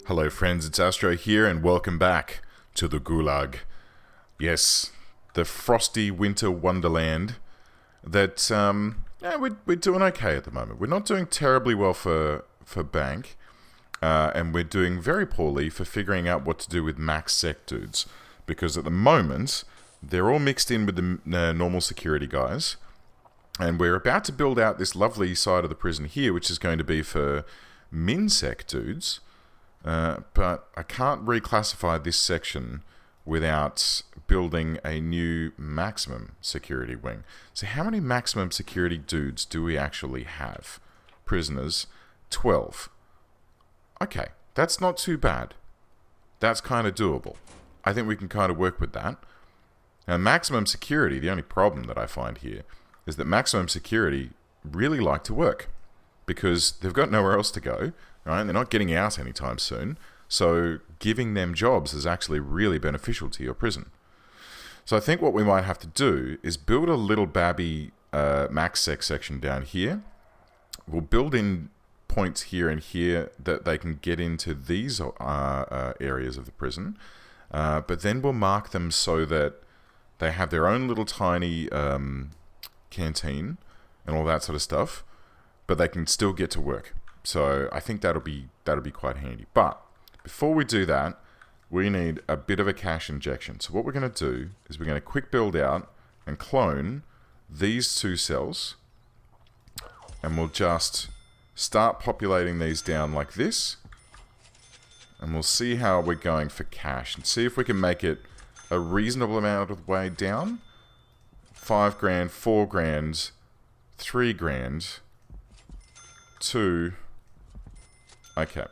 Hello friends, it's Astro here and welcome back to the Gulag. Yes, the frosty winter wonderland that, we're doing okay at the moment. We're not doing terribly well for bank, and we're doing very poorly for figuring out what to do with maxsec dudes. Because at the moment, they're all mixed in with the normal security guys, and we're about to build out this lovely side of the prison here, which is going to be for minsec dudes. But I can't reclassify this section without building a new maximum security wing. So how many maximum security dudes do we actually have? Prisoners, 12. Okay, that's not too bad. That's kind of doable. I think we can kind of work with that. Now, maximum security, the only problem that I find here is that maximum security really like to work because they've got nowhere else to go. Right? They're not getting out anytime soon, so giving them jobs is actually really beneficial to your prison. So I think what we might have to do is build a little babby maxsec section down here. We'll build in points here and here that they can get into these areas of the prison, but then we'll mark them so that they have their own little tiny canteen and all that sort of stuff, but they can still get to work. So I think that'll be quite handy. But before we do that, we need a bit of a cash injection. So what we're going to do is we're going to quick build out and clone these two cells. And we'll just start populating these down like this. And we'll see how we're going for cash. And see if we can make it a reasonable amount of the way down. 5 grand, 4 grand, 3 grand, 2... Okay,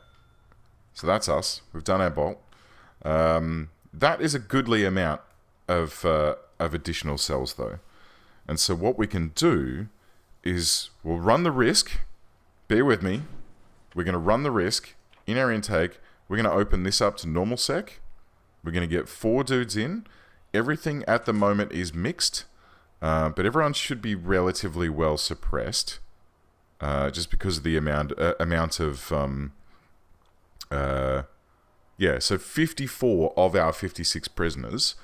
so that's us. We've done our bolt. That is a goodly amount of additional cells, though. And so what we can do is we'll run the risk. Bear with me. We're going to run the risk in our intake. We're going to open this up to normal sec. We're going to get 4 dudes in. Everything at the moment is mixed, but everyone should be relatively well suppressed. Just because of the amount of, so 54 of our 56 prisoners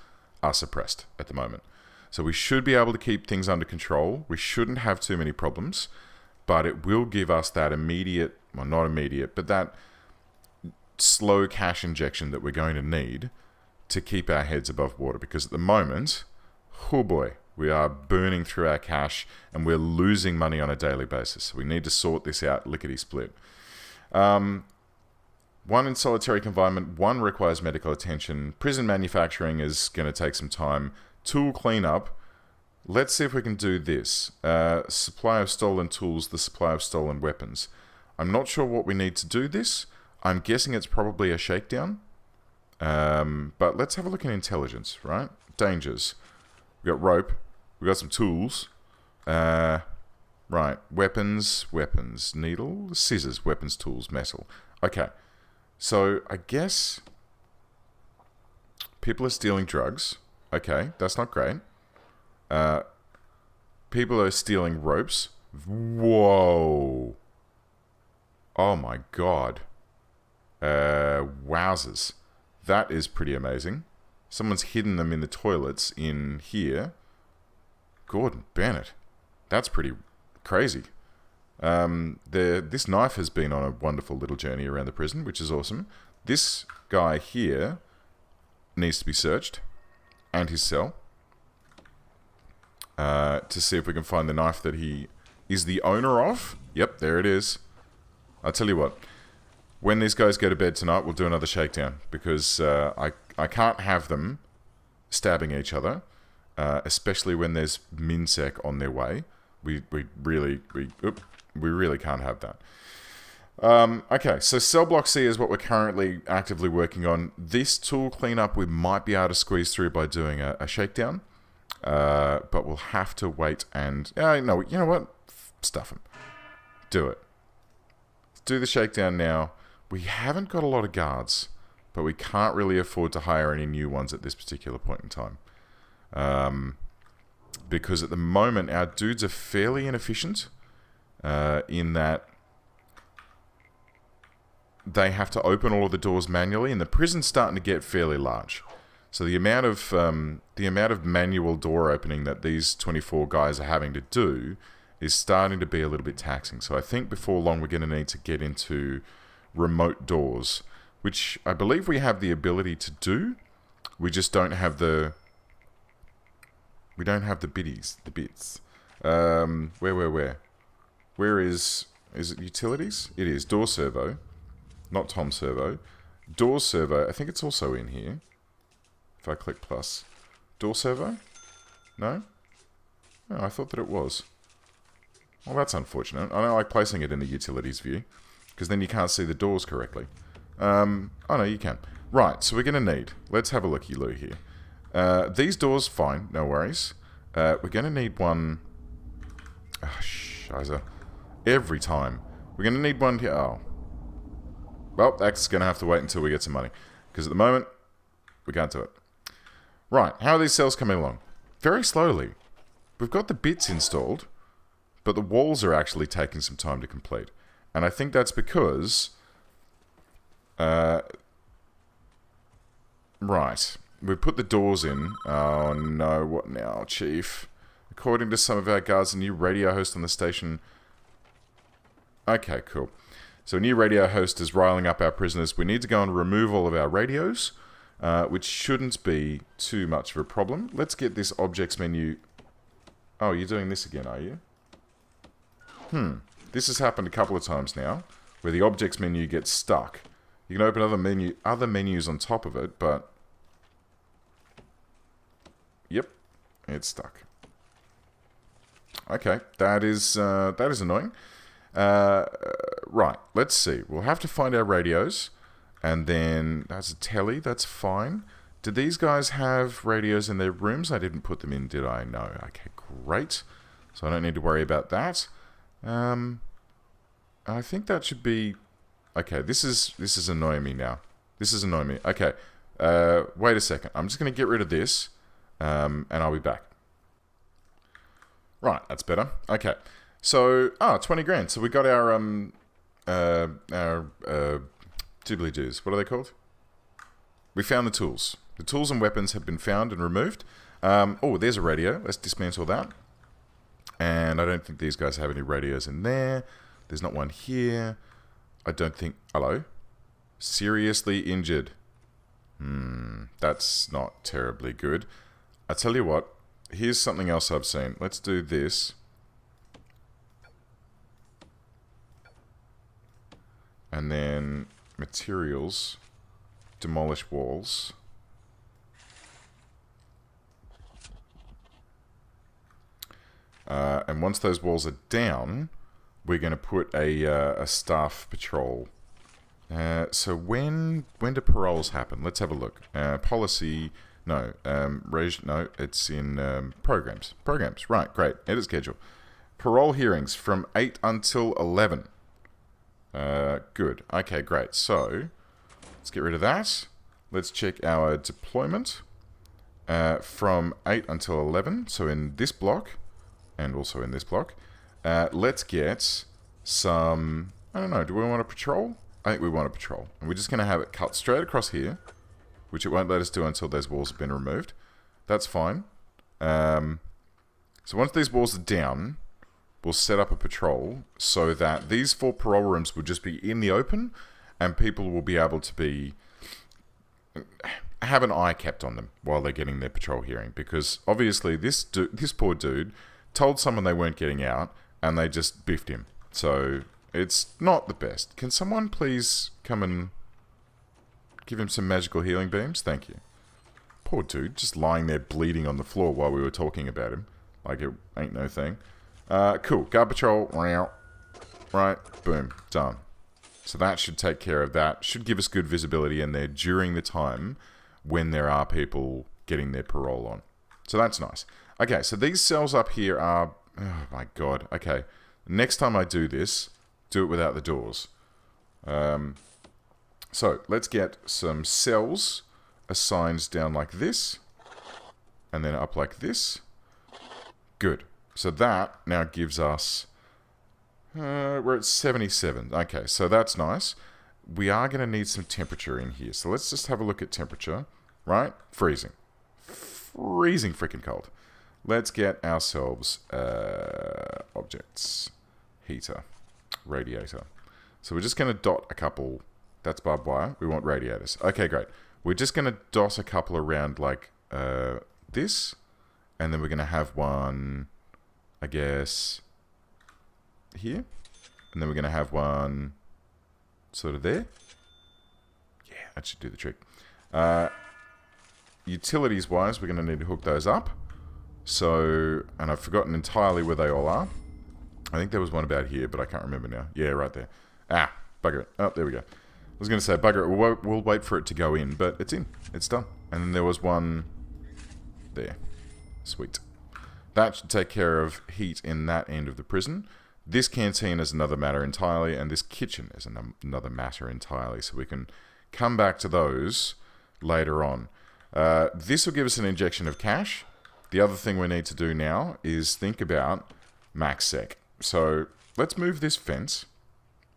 are suppressed at the moment. So we should be able to keep things under control. We shouldn't have too many problems, but it will give us that immediate, well, not immediate, but that slow cash injection that we're going to need to keep our heads above water. Because at the moment, oh boy, we are burning through our cash and we're losing money on a daily basis. So we need to sort this out lickety-split. 1 in solitary confinement, 1 requires medical attention. Prison manufacturing is going to take some time. Tool cleanup. Let's see if we can do this. Supply of stolen tools, the supply of stolen weapons. I'm not sure what we need to do this. I'm guessing it's probably a shakedown. But let's have a look at intelligence, right? Dangers. We've got rope. We've got some tools. Right. Weapons. Needle. Scissors. Weapons, tools, metal. Okay. So, I guess people are stealing drugs. Okay. That's not great. People are stealing ropes. Whoa. Oh my god. Wowzers. That is pretty amazing. Someone's hidden them in the toilets in here. Gordon Bennett. That's pretty crazy. This knife has been on a wonderful little journey around the prison, which is awesome. This guy here needs to be searched. And his cell. To see if we can find the knife that he is the owner of. Yep, there it is. I'll tell you what. When these guys go to bed tonight, we'll do another shakedown. Because I can't have them stabbing each other. Especially when there's minsec on their way. We really can't have that. Okay, so cell block C is what we're currently actively working on. This tool cleanup we might be able to squeeze through by doing a shakedown. But we'll have to wait and... no, you know what? Stuff them. Do it. Let's do the shakedown now. We haven't got a lot of guards, but we can't really afford to hire any new ones at this particular point in time. Because at the moment, our dudes are fairly inefficient in that they have to open all of the doors manually, and the prison's starting to get fairly large. So the amount of manual door opening that these 24 guys are having to do is starting to be a little bit taxing. So I think before long we're going to need to get into remote doors, which I believe we have the ability to do. We just don't have the... We don't have the bits. Where? Where is it utilities? It is. Door servo. Not Tom servo. Door servo, I think it's also in here. If I click plus. Door servo? No? No, I thought that it was. Well, that's unfortunate. I don't like placing it in the utilities view, because then you can't see the doors correctly. Oh no, you can. Right, so we're going to need... Let's have a looky-loo here. These doors, fine, no worries. We're going to need one... Oh, shiza. Every time. We're going to need one here. Oh. Well, that's going to have to wait until we get some money. Because at the moment, we can't do it. Right, how are these cells coming along? Very slowly. We've got the bits installed, but the walls are actually taking some time to complete. And I think that's because... right. We've put the doors in. Oh no, what now, Chief? According to some of our guards, a new radio host on the station... Okay, cool. So a new radio host is riling up our prisoners. We need to go and remove all of our radios, which shouldn't be too much of a problem. Let's get this objects menu... Oh, you're doing this again, are you? This has happened a couple of times now, where the objects menu gets stuck. You can open other menus on top of it, but... Yep, it's stuck. Okay, that is annoying. Right, let's see. We'll have to find our radios, and then that's a telly. That's fine. Do these guys have radios in their rooms? I didn't put them in, did I? No. Okay, great. So I don't need to worry about that. I think that should be... Okay, this is annoying me now. This is annoying me. Okay, wait a second. I'm just going to get rid of this, and I'll be back. Right, that's better. Okay, so 20 grand. So we got our doobly-doos. What are they called? We found the tools. The tools and weapons have been found and removed. Oh, there's a radio. Let's dismantle that. And I don't think these guys have any radios in there. There's not one here. I don't think... Hello? Seriously injured. That's not terribly good. I tell you what. Here's something else I've seen. Let's do this. And then materials. Demolish walls. And once those walls are down, we're going to put a staff patrol. So when do paroles happen? Let's have a look. Policy, no. No, it's in programs. Programs, right, great. Edit schedule. Parole hearings from 8 until 11. Good. Okay, great. So, let's get rid of that. Let's check our deployment. From 8 until 11. So in this block, and also in this block. Let's get some... I don't know, do we want a patrol? I think we want a patrol. And we're just going to have it cut straight across here, which it won't let us do until those walls have been removed. That's fine. So once these walls are down, we'll set up a patrol so that these 4 parole rooms will just be in the open, and people will be able to have an eye kept on them while they're getting their patrol hearing. Because obviously this poor dude told someone they weren't getting out, and they just biffed him. So it's not the best. Can someone please come and give him some magical healing beams? Thank you. Poor dude, just lying there bleeding on the floor while we were talking about him. Like it ain't no thing. Cool. Guard patrol. Right. Boom. Done. So that should take care of that. Should give us good visibility in there during the time when there are people getting their parole on. So that's nice. Okay, so these cells up here are... Oh my god. Okay. Next time I do this, do it without the doors. So, let's get some cells assigned down like this. And then up like this. Good. So that now gives us... we're at 77. Okay, so that's nice. we are going to need some temperature in here. So let's just have a look at temperature, right? Freezing. Freezing freaking cold. Let's get ourselves objects. Heater. Radiator. So we're just going to dot a couple. That's barbed wire. We want radiators. Okay, great. We're just going to dot a couple around like this. And then we're going to have one, I guess, here. And then we're going to have one sort of there. Yeah, that should do the trick. Utilities-wise, we're going to need to hook those up. So, and I've forgotten entirely where they all are. I think there was one about here, but I can't remember now. Yeah, right there. Ah, bugger it. Oh, there we go. I was going to say, bugger it. We'll wait for it to go in, but it's in. It's done. And then there was one there. Sweet. That should take care of heat in that end of the prison. This canteen is another matter entirely, and this kitchen is another matter entirely, so we can come back to those later on. This will give us an injection of cash. The other thing we need to do now is think about maxsec. So let's move this fence.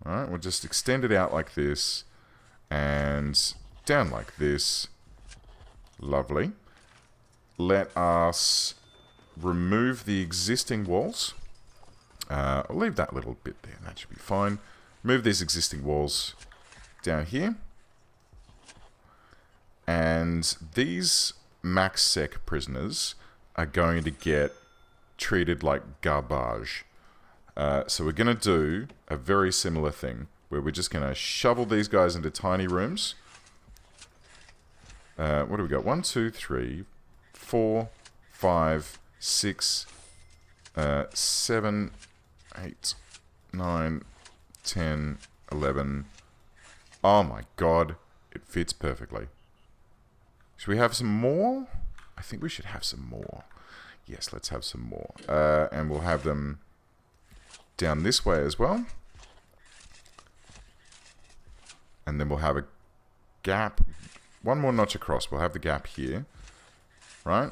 All right, we'll just extend it out like this and down like this. Lovely. Let us remove the existing walls. I'll leave that little bit there. That should be fine. Move these existing walls down here. And these maxsec prisoners are going to get treated like garbage. So we're going to do a very similar thing where we're just going to shovel these guys into tiny rooms. What do we got? 1, 2, 3, 4, 5, 6, 7, 8, 9, 10, 11. Oh my god, it fits perfectly. Should we have some more? I think we should have some more. Yes, let's have some more. And we'll have them down this way as well. And then we'll have a gap. One more notch across. We'll have the gap here. Right?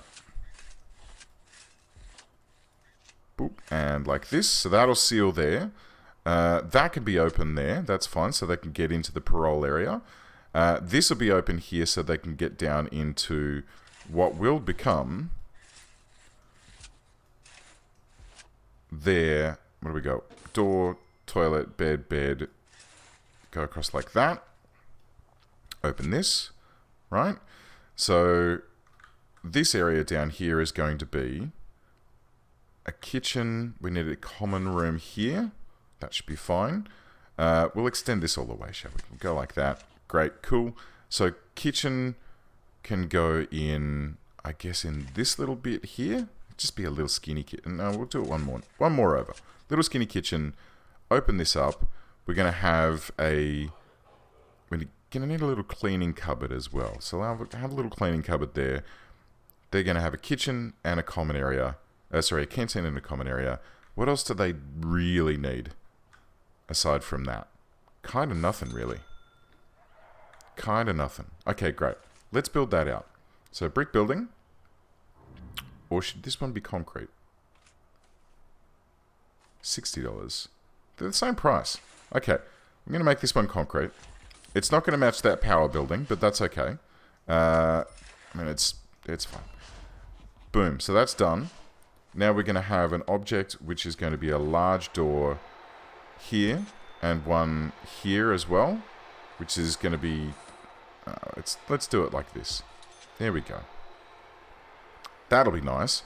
Boop. And like this. So that'll seal there. That can be open there. That's fine. So they can get into the parole area. This will be open here so they can get down into what will become their, what do we go? Door, toilet, bed, bed. Go across like that. Open this, right? So this area down here is going to be a kitchen. We need a common room here. That should be fine. We'll extend this all the way, shall we? We'll go like that. Great, cool. So kitchen can go in, I guess, in this little bit here. Just be a little skinny kitchen. No, we'll do it one more over. Little skinny kitchen. Open this up. We're going to have we're going to need a little cleaning cupboard as well. So I'll have a little cleaning cupboard there. They're going to have a kitchen and a common area. Sorry, a canteen and a common area. What else do they really need aside from that? Kind of nothing, really. Kind of nothing. Okay, great. Let's build that out. So brick building. Or should this one be concrete? $60. They're the same price. Okay, I'm going to make this one concrete. It's not going to match that power building, but that's okay. I mean, it's fine. Boom. So that's done. Now we're going to have an object which is going to be a large door here and one here as well, which is going to be... let's do it like this. There we go. That'll be nice.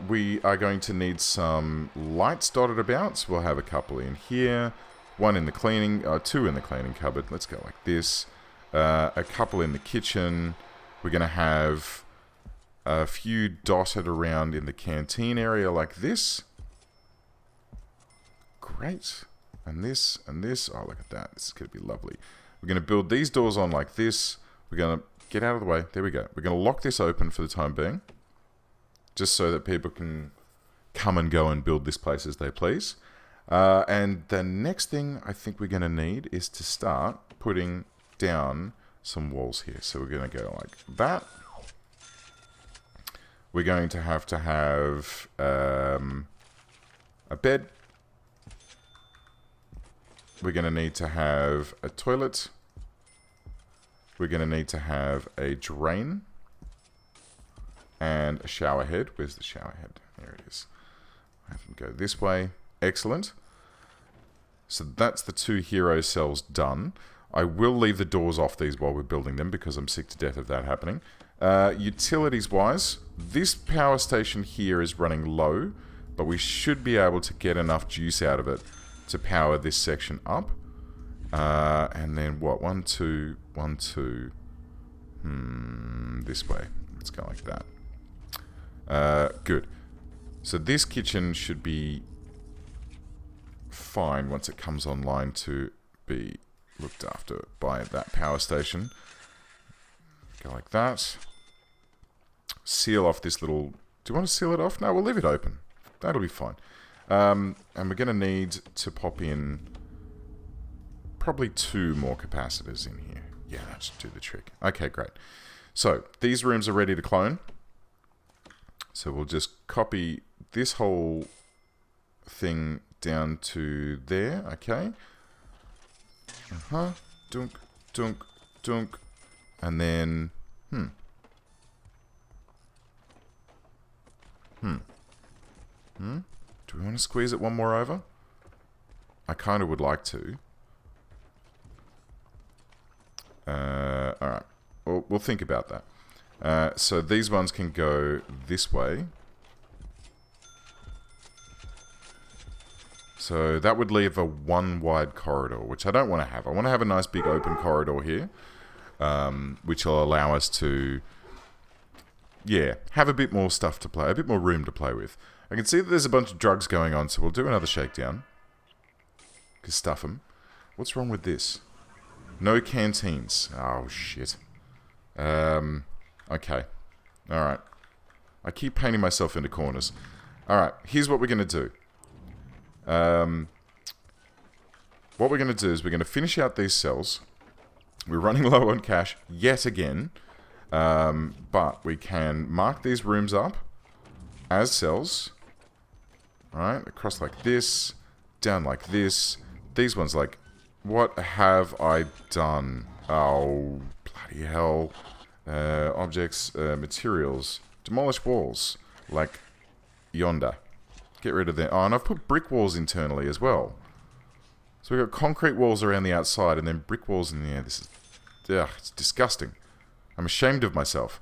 We are going to need some lights dotted about, so we'll have a couple in here. One in the cleaning, two in the cleaning cupboard. Let's go like this. A couple in the kitchen. We're going to have a few dotted around in the canteen area like this. Great. And this, and this. Oh, look at that. This is going to be lovely. We're going to build these doors on like this. We're going to get out of the way. There we go. We're going to lock this open for the time being. Just so that people can come and go and build this place as they please. And the next thing I think we're going to need is to start putting down some walls here. So we're going to go like that. We're going to have a bed. we're going to need to have a toilet. We're going to need to have a drain. And a shower head. Where's the shower head? There it is. I have them go this way. Excellent. So that's the 2 hero cells done. I will leave the doors off these while we're building them because I'm sick to death of that happening. Utilities-wise, this power station here is running low, but we should be able to get enough juice out of it to power this section up. And then what? 1, 2, 1, 2. This way. Let's go like that. Good. So this kitchen should be fine once it comes online to be looked after by that power station. Go like that. Seal off this little... Do you want to seal it off? No, we'll leave it open. That'll be fine. And we're going to need to pop in probably 2 more capacitors in here. Yeah, that should do the trick. Okay, great. So, these rooms are ready to clone. So we'll just copy this whole thing down to there, okay? Dunk, dunk, dunk. And then, do we want to squeeze it one more over? I kind of would like to. Alright. We'll think about that. So these ones can go this way. So that would leave a 1 wide corridor, which I don't want to have. I want to have a nice big open corridor here, which will allow us to, yeah, have a bit more stuff to play, a bit more room to play with. I can see that there's a bunch of drugs going on, so we'll do another shakedown. Just stuff them. What's wrong with this? No canteens. Oh, shit. Okay. Alright. I keep painting myself into corners. Alright, here's what we're going to do. What we're going to do is we're going to finish out these cells. We're running low on cash yet again. But we can mark these rooms up as cells. Alright, across like this. Down like this. These ones like... What have I done? Oh, bloody hell. Objects, materials. Demolish walls. Like yonder. Get rid of them. Oh, and I've put brick walls internally as well. So we've got concrete walls around the outside and then brick walls in the air. This is... Ugh, it's disgusting. I'm ashamed of myself.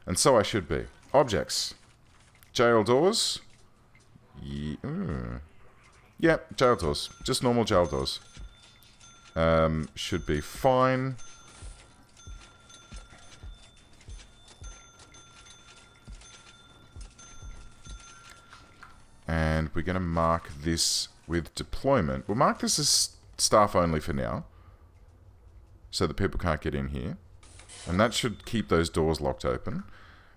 And so I should be. Objects. Jail doors. Yeah, jail doors. Just normal jail doors. Should be fine. And we're going to mark this with deployment. We'll mark this as staff only for now. So that people can't get in here. And that should keep those doors locked open.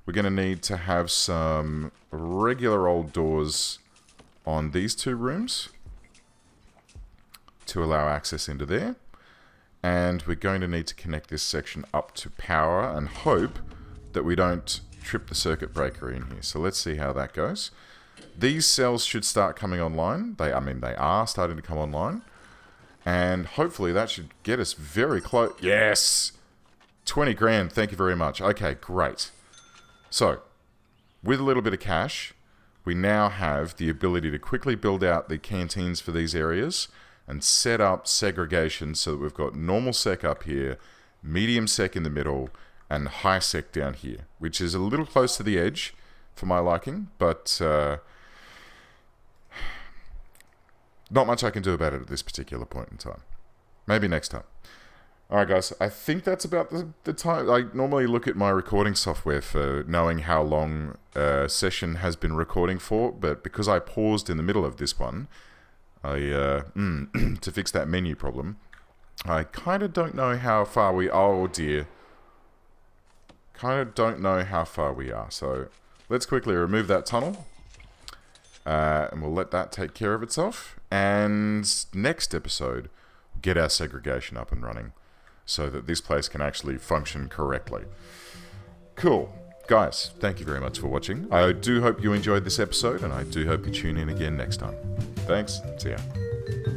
We're going to need to have some regular old doors on these 2 rooms to allow access into there. And we're going to need to connect this section up to power and hope that we don't trip the circuit breaker in here. So let's see how that goes. These cells should start coming online. They are starting to come online. And hopefully that should get us very close. Yes! 20 grand, thank you very much. Okay, great. So, with a little bit of cash, we now have the ability to quickly build out the canteens for these areas and set up segregation so that we've got normal sec up here, medium sec in the middle, and high sec down here, which is a little close to the edge for my liking, but not much I can do about it at this particular point in time. Maybe next time. Alright guys, I think that's about the time. I normally look at my recording software for knowing how long a session has been recording for, but because I paused in the middle of this one, to fix that menu problem, I kind of don't know how far we... Oh dear. Kind of don't know how far we are, so let's quickly remove that tunnel. And we'll let that take care of itself. And next episode, get our segregation up and running so that this place can actually function correctly. Cool. Guys, thank you very much for watching. I do hope you enjoyed this episode, and I do hope you tune in again next time. Thanks. See ya.